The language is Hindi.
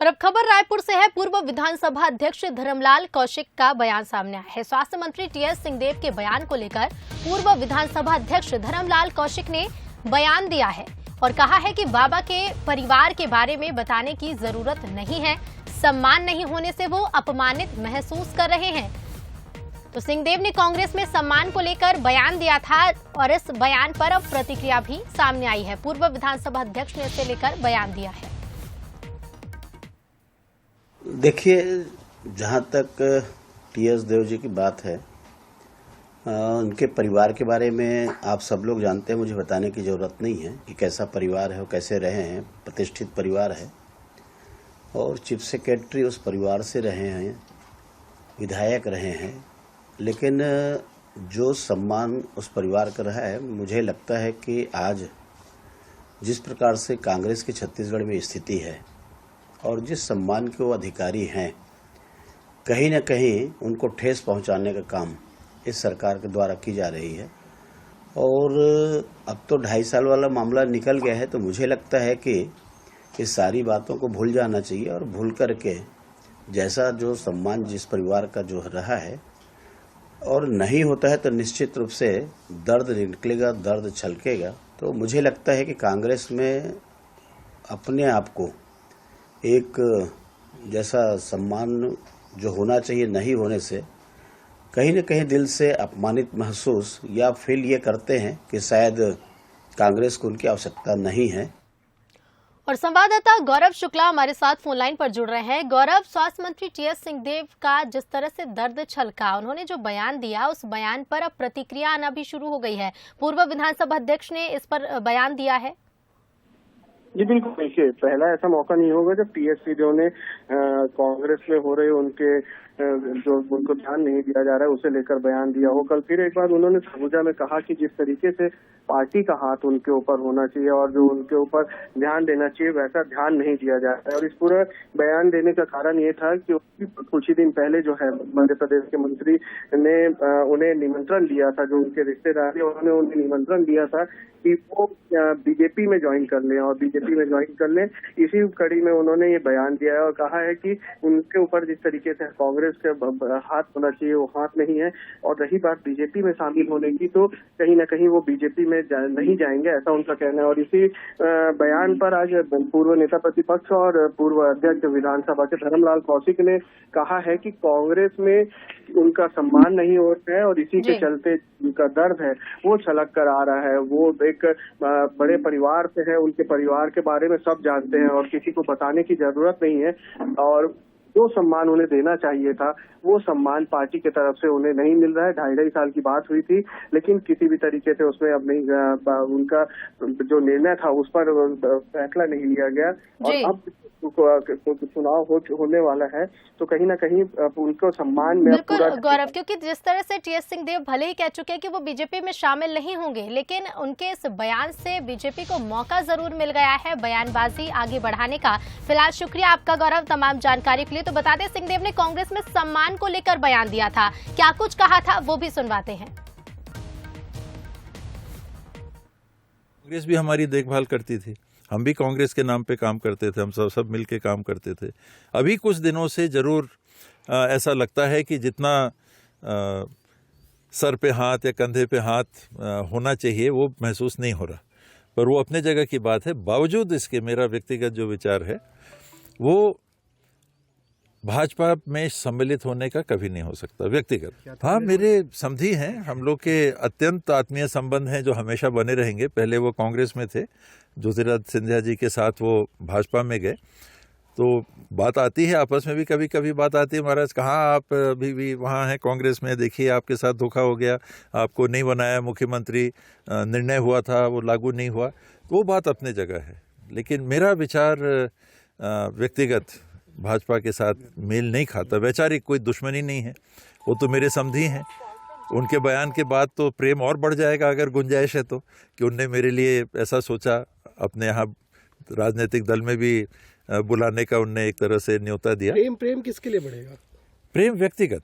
और अब खबर रायपुर से है। पूर्व विधानसभा अध्यक्ष धर्मलाल कौशिक का बयान सामने आया है। स्वास्थ्य मंत्री टीएस सिंहदेव के बयान को लेकर पूर्व विधानसभा अध्यक्ष धर्मलाल कौशिक ने बयान दिया है और कहा है कि बाबा के परिवार के बारे में बताने की जरूरत नहीं है। सम्मान नहीं होने से वो अपमानित महसूस कर रहे हैं। तो सिंहदेव ने कांग्रेस में सम्मान को लेकर बयान दिया था और इस बयान पर अब प्रतिक्रिया भी सामने आई है। पूर्व विधानसभा अध्यक्ष ने इसे लेकर बयान दिया है। देखिए, जहाँ तक टीएस देव जी की बात है, उनके परिवार के बारे में आप सब लोग जानते हैं, मुझे बताने की ज़रूरत नहीं है कि कैसा परिवार है, वो कैसे रहे हैं। प्रतिष्ठित परिवार है और चीफ सेक्रेटरी उस परिवार से रहे हैं, विधायक रहे हैं। लेकिन जो सम्मान उस परिवार का रहा है, मुझे लगता है कि आज जिस प्रकार से कांग्रेस की छत्तीसगढ़ में स्थिति है और जिस सम्मान के वो अधिकारी हैं, कहीं न कहीं उनको ठेस पहुंचाने का काम इस सरकार के द्वारा की जा रही है। और अब तो 2.5 साल वाला मामला निकल गया है, तो मुझे लगता है कि इस सारी बातों को भूल जाना चाहिए और भूल करके जैसा जो सम्मान जिस परिवार का जो रहा है और नहीं होता है, तो निश्चित रूप से दर्द निकलेगा, दर्द छलकेगा। तो मुझे लगता है कि कांग्रेस में अपने आप को एक जैसा सम्मान जो होना चाहिए नहीं होने से कहीं न कहीं दिल से अपमानित महसूस या फील ये करते हैं कि शायद कांग्रेस को उनकी आवश्यकता नहीं है। और संवाददाता गौरव शुक्ला हमारे साथ फोन लाइन पर जुड़ रहे हैं। गौरव, स्वास्थ्य मंत्री टीएस सिंहदेव का जिस तरह से दर्द छलका, उन्होंने जो बयान दिया उस बयान पर अब प्रतिक्रिया आना भी शुरू हो गई है। पूर्व विधानसभा अध्यक्ष ने इस पर बयान दिया है। जी बिल्कुल, देखिए, पहला ऐसा मौका नहीं होगा जब टीएस सिंहदेव ने कांग्रेस में हो रहे उनके जो उनको ध्यान नहीं दिया जा रहा है उसे लेकर बयान दिया हो। कल फिर एक बार उन्होंने सरगुजा में कहा कि जिस तरीके से पार्टी का हाथ उनके ऊपर होना चाहिए और जो उनके ऊपर ध्यान देना चाहिए वैसा ध्यान नहीं दिया जाता है। और इस पूरा बयान देने का कारण ये था कि कुछ ही दिन पहले जो है मध्य प्रदेश के मंत्री ने उन्हें निमंत्रण दिया था, जो उनके रिश्तेदार है उन्होंने उन्हें निमंत्रण दिया था कि वो बीजेपी में ज्वाइन कर लें और बीजेपी में ज्वाइन कर लें। इसी कड़ी में उन्होंने ये बयान दिया है और कहा है कि उनके ऊपर जिस तरीके से कांग्रेस के हाथ होना चाहिए वो हाथ नहीं है। और रही बात बीजेपी में शामिल होने की, तो कहीं ना कहीं वो बीजेपी में नहीं जाएंगे, ऐसा उनका कहना है। और इसी बयान पर आज पूर्व नेता प्रतिपक्ष और पूर्व अध्यक्ष विधानसभा के धर्मलाल कौशिक ने कहा है कि कांग्रेस में उनका सम्मान नहीं होता है और इसी के चलते उनका दर्द है वो छलक कर आ रहा है। वो एक बड़े परिवार से है, उनके परिवार के बारे में सब जानते हैं और किसी को बताने की जरूरत नहीं है। और जो सम्मान उन्हें देना चाहिए था वो सम्मान पार्टी की तरफ से उन्हें नहीं मिल रहा है। 2.5 साल की बात हुई थी, लेकिन किसी भी तरीके से उसमें अब नहीं, उनका जो निर्णय था उस पर फैसला नहीं लिया गया। और अब चुनाव होने वाला है, तो कहीं ना कहीं उनको सम्मान में बिल्कुल गौरव, क्योंकि जिस तरह से टीएस सिंहदेव भले ही कह चुके हैं कि वो बीजेपी में शामिल नहीं होंगे, लेकिन उनके इस बयान से बीजेपी को मौका जरूर मिल गया है बयानबाजी आगे बढ़ाने का। फिलहाल शुक्रिया आपका गौरव तमाम जानकारी के लिए। तो बता दें, सिंहदेव ने कांग्रेस में सम्मान को लेकर बयान दिया था, क्या कुछ कहा था वो भी सुनवाते हैं। कांग्रेस भी हमारी देखभाल करती थी, हम भी कांग्रेस के नाम पे काम करते थे, हम सब मिल के काम करते थे। अभी कुछ दिनों से जरूर ऐसा लगता है कि जितना सर पे हाथ या कंधे पे हाथ होना चाहिए वो महसूस नहीं हो रहा, पर वो अपने जगह की बात है। बावजूद इसके मेरा व्यक्तिगत जो विचार है वो भाजपा में सम्मिलित होने का कभी नहीं हो सकता व्यक्तिगत। हाँ, मेरे समधी हैं, हम लोग के अत्यंत आत्मीय संबंध हैं जो हमेशा बने रहेंगे। पहले वो कांग्रेस में थे, ज्योतिरादित्य सिंधिया जी के साथ वो भाजपा में गए, तो बात आती है, आपस में भी कभी कभी बात आती है, महाराज कहाँ आप अभी भी वहाँ हैं कांग्रेस में, देखिए आपके साथ धोखा हो गया, आपको नहीं बनाया मुख्यमंत्री, निर्णय हुआ था वो लागू नहीं हुआ, तो वो बात अपने जगह है। लेकिन मेरा विचार व्यक्तिगत भाजपा के साथ मेल नहीं खाता। वैचारिक कोई दुश्मनी नहीं है, वो तो मेरे समधी हैं। उनके बयान के बाद तो प्रेम और बढ़ जाएगा अगर गुंजाइश है तो, कि उनने मेरे लिए ऐसा सोचा, अपने यहाँ राजनीतिक दल में भी बुलाने का उनने एक तरह से न्योता दिया। प्रेम किसके लिए बढ़ेगा? प्रेम व्यक्तिगत।